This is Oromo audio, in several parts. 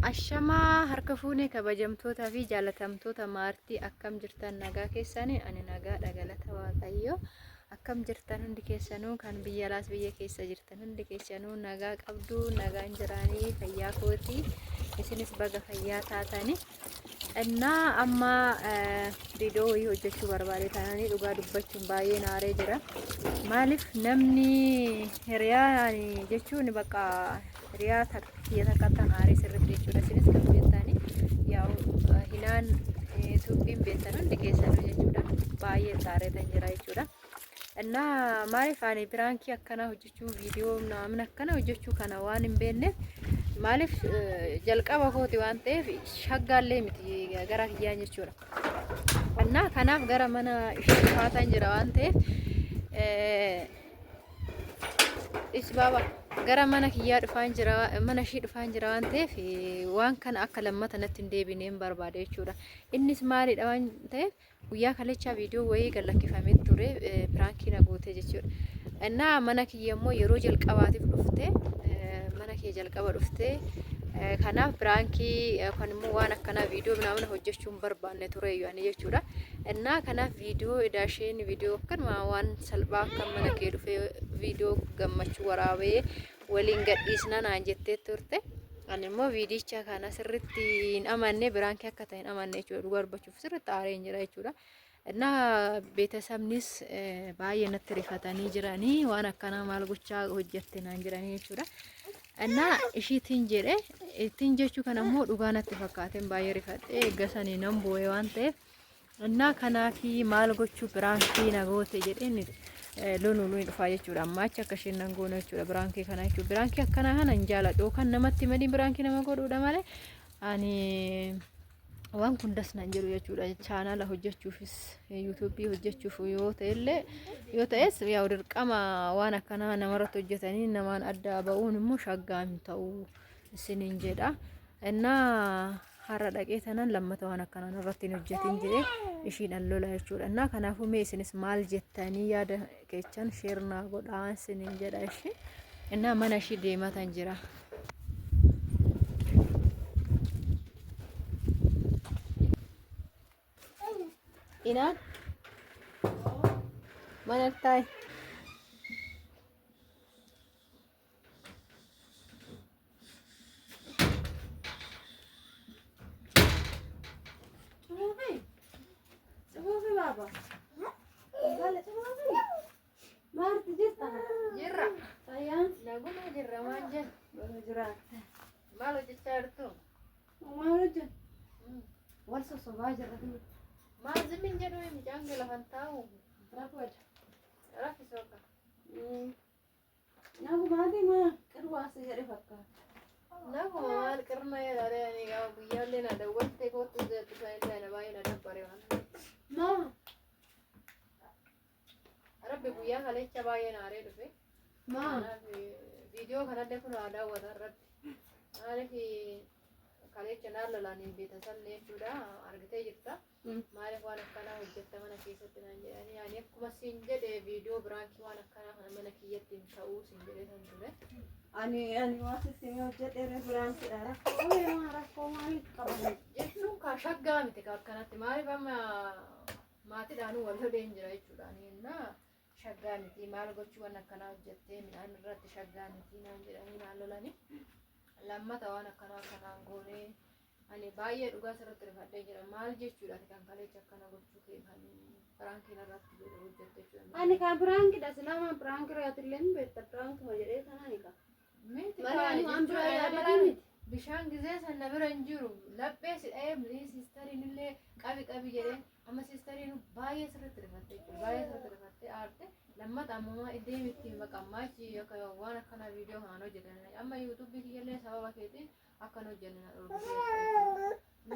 Ashamaa harka fuunee kabajamtootaa fi jaalatamtoota maartii akkam jirtan nagaa keessanii ani nagaadha galata waaqayyoo akkam jirtan hundi keessanuu kan biyya alaas biyya keessa jirtan hundi keessanuu nagaa qabdu nagaan jiraanii fayyaa kooti isinis baga fayyaa taatanii innaa amma viidiyoo hojjechuu barbaade taananii dhugaa dubbachuun baay'ee naaree jira maaliif namni hiriyaa jechuun bakka hiriyaa takkatan aaree sirriitti jechuudha isinis kan beektanii yaa hinaan tuubbiin beektan hundi keessanuu jechuudha baay'ee saareetan jira jechuudha innaa maaliif ani biraankii akkana hojjechuu viidiyoo namni akkana hojjechuu kana waan hin beekneef maaliif jalqaba kooti waan ta'eef shaggaallee miti gara kiyyaan jechuudha innaa kanaaf gara mana ishee faatan jira waan ta'eef isbaaba gara mana kiyyaa dhufaan jira mana ishee dhufaan jira waan ta'eef waan kana akka lammata natti hin deebineen barbaade jechuudha innis maalidha waan ta'eef guyyaa kaleechaa viidiyoo wayii gallakkifamee ture piraankii na goote jechuudha innaa mana kiyya immoo yeroo jalqabaatiif dhufte mana kiyya jalqaba dhufte kanaaf piraankii kan immoo waan akkanaa viidiyoo namni hojjechuun barbaanne ture ani jechuudha innaa kanaaf viidiyoo idaasheen viidiyoo akkanuma waan salphaa akka mana kee dhufee viidiyoo gammachuu waraabee waliin gadhiisna naan jettee turte ani immoo viidicha kana sirriitti hin amanne biraankii akka ta'e hin amanne jechuudha dhugaa dubbachuuf sirriitti aareen jira jechuudha innaa beetasabnis baay'ee natti rifatanii jiranii waan akkanaa maal gochaa hojjette naan jiranii jechuudha innaa ishiitiin jedhe ittiin jechuu kana immoo dhugaa natti fakkaateen baay'ee rifadhe eeggasanii nan boo'e waan ta'eef innaa kanaafi maal gochuu biraankii na goote jedheen loluu dhufaa jechuudha amma achi akka isheen nan goona jechuudha biraankii kana jechuudha biraankii akkanaa kana hin jaaladhu kan namatti madii biraankii nama godhuudha malee ani waan kun dasnan jedhu jechuudha chaanala hojjechuufis yuutuubii hojjechuuf yoo ta'es yaa dirqama waan akkanaa namarratti hojjetanii namaan adda ba'uun immoo shaggaan ta'u isiniin jedha innaa har'a dhaqee tanan lammata waan akkanaa irratti hin hojjetin jedhee ishiidhaan lola jechuudha innaa kanaafuu mee isinis maal jettanii yaada keechan sheernaa godhaa isiniin jedha ishii innaa mana ishii deematan jira inaan mana taa'e Mazimin jadu mi jange la fantau. Rakwad. Rakisoka. Nagu mati ma kedua sejari fakka. Nagu mal karena ya ada ni kau biarlah nada waktu kau tu saya na bayi nada parewan. Ma. Arab biar kali cabai na are tu pe. Ma. Video kan ada pun ada wadah Arab. Ada ki kali channel lalani beta salle sudah argite jirta. Maaliif waan akkanaa hojjetta mana keessatti naan jedhanii ani akkuma siin jedhe viidiyoo biraankii waan akkanaa kana mana kiyyatti hin ta'uu siin jedhe san ture. Ani waan siin hojjedhe biraankiidha rakkoo maaliif qaban jechuun kaa shaggaa miti kaa akkanatti maaliif amma maatiidhaanuu wal loleen jira jechuudha innaa shaggaa miti maal gochuu waan akkanaa hojjettee midhaan irratti shaggaa miti naan jedhanii naan lolanii lammata waan akkanaa akkanaan goonee ani baay'ee dhugaa sirriitti rifadhee jira maal jechuudha kan kaleecha akkana gochuu kee kan biraankiin irratti godhu hojjette jechuudha ani kan biraankiidha silama biraanki raatillee hin beekta biraanki jedhee kanani ka miti waan biraa yaadanii bishaan gizee san na bira hin jiru laphee si dha'ee siistariin illee qabi jedhee amma siistariin baay'ee sirriitti rifattee jechuudha baay'ee sirriitti rifattee aarte lammata ammoo iddee miti maqammaachi waan akkana viidiyoo kanaan hojjetan amma yuutuubii kiyyallee sababa keetiin akkan hojjenna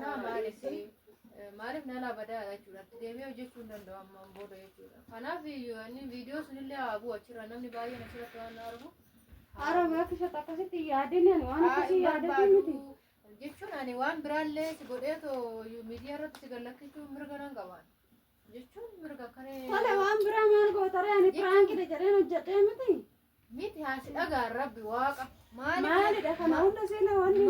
naa maaliif nalaa badaa jechuudha deemee hojjechuu hin danda'u amma booda jechuudha kanaaf viidiyoo sunillee haabuu achirra namni baay'een asirratti waan argu haarama akkasatti akkasitti yaadini ani waan akkasii yaadate miti jechuun ani waan biraallee si godheetoo miidiyaa irratti si gallakkisuu mirga nan qabaan jechuun mirga kanee tole waan biraa maal gootare ani piraankidha jedheen hojjedhee miti miti haasi dhagaan rabbi waaqa maalidha kana hunda seena wanni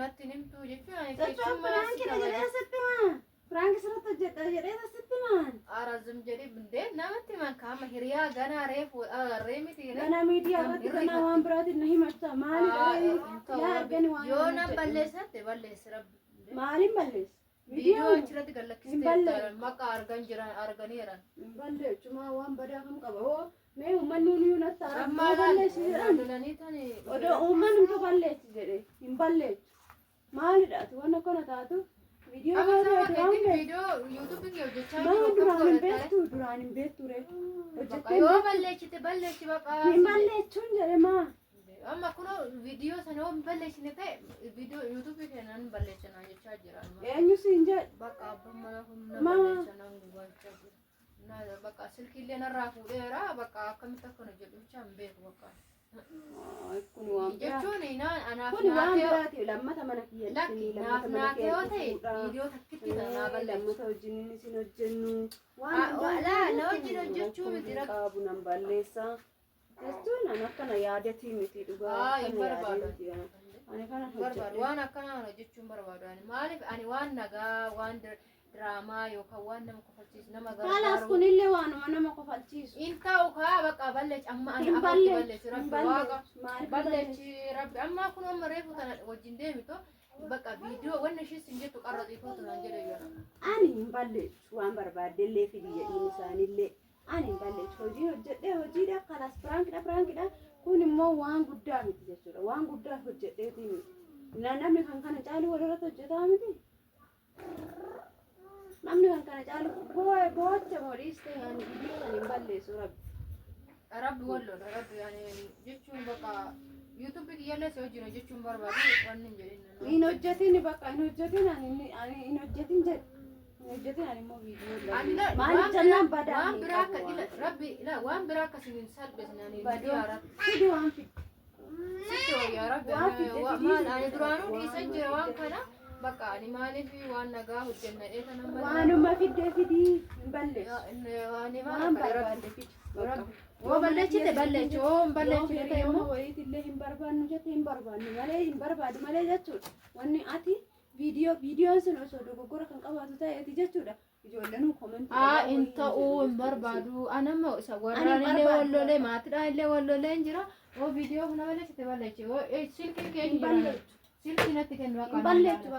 natti nimtu jechuun ani Cocoo keessummaa Firaanki si na jedhee kabaju. sitti maa. Firaanki sirratti hojjedha jedhee sitti maa. Arazum jedhee bindee namatti man kaama hiriyaa ganaa reefu agarree miti Gana miidiyaa irratti kanaa waan biraatiin na himachaa. Maali yaa argani waan yoo nan balleessatte balleessi rabbi. Maaliin balleessi? Viidiyoo achirratti gallakkistee maqaa arganiiran. Balleechuma waan badaa kam qaba hoo mee uummanni nuyi natti Amma balleessi jedhan lolanii tani odoo uummanni nuti balleessi jedhe hin balleessu maalidhaati waan akkana taatu viidiyoo viidiyoo yuutuubii hojjechaa maa duraan hin beektu duraan hin beektu ree hojjettee yoo balleessite balleessi baqaa hin balleessuun jedhe maa amma kuno viidiyoo sana yoo balleessine ta'e viidiyoo yuutuubii keenan balleessinaa jechaa jira eenyu siin jedhe baqaa abbummaa humna balleessinaa gubachaa jira baqaa silkiillee narraa fuudheera baqaa akkamitti akkana jedhu bichaa hin beeku baqaa kun waan jechuun anaaf kun waan biraati lammata mana kiyyaatti lammata mana kiyyaatti viidiyoo takkitti naa balleessu lammata wajjin isin hojjennu na wajjin hojjechuu miti qabu nan balleessa jechuun an akkana yaadatii miti dhugaa hin barbaadu ani kana barbaadu waan akkanaa hojjechuun barbaadu ani maaliif ani waan nagaa waan diraamaa yookaan waan nama kofalchiisu nama Kalas kunillee waanuma nama kofalchiisu. Intaa ukaa bakka balleech amma ani afatti balleech rabbi waaqa balleech rabbi amma kun amma reefu kana wajjin deemito bakka viidiyoo wanni ishee sin jettu qarraxiifatu naan jedhe yoona. Ani hin balleechu waan barbaaddellee fidi jedhiin isaanillee ani hin balleechu hojii hojjedhee hojiidha kanas firankidha kun immoo waan guddaa miti jechuudha waan guddaa hojjedheetii miti namni kan kana caalu walirratti hojjetaa miti. Namni kan kana caalu boocha modhiiste ani hin balleessu rabbi walloodha rabbi yani jechuun bakka YouTube kiyyaallee si hojii hojjechuun barbaadu waan hin jedhin hin hojjetin bakka hin hojjetin ani hin hojjetin jedhe hin hojjetin ani immoo viidiyoo maaliif jennaan badaa waan biraa akka ila rabbi ila waan biraa akka sin salphisne ani viidiyoo irratti fidi waan fidi sitti yaa rabbi maal ani duraanuu dhiisan jira waan kana bakka ani maaliif waan nagaa hojjenna dheeta nama waanuma fidee fidii hin balleessu ani waan barbaadde fidi oo balleechite balleechi oo hin balleechite immoo wayiitillee hin barbaannu jette hin barbaannu malee hin barbaadu malee jechuudha wanni ati viidiyoon sun osoo dogoggora kan qabaatu ta'eeti jechuudha ijoolleen komentii in ta'uu hin barbaadu anamma isa warraan illee wallolee maatiidhaan illee wallolee hin jira oo viidiyoo kana balleechite balleechi oo silkii kee hin balleechu silkii natti kennu hin balleechu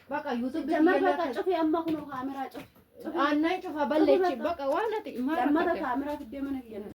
bakka YouTube jamar bakka cufi amma kun kaameraa cufi aannan cufa balleechi bakka waan natti lammata kaameraa fiddee mana kiyya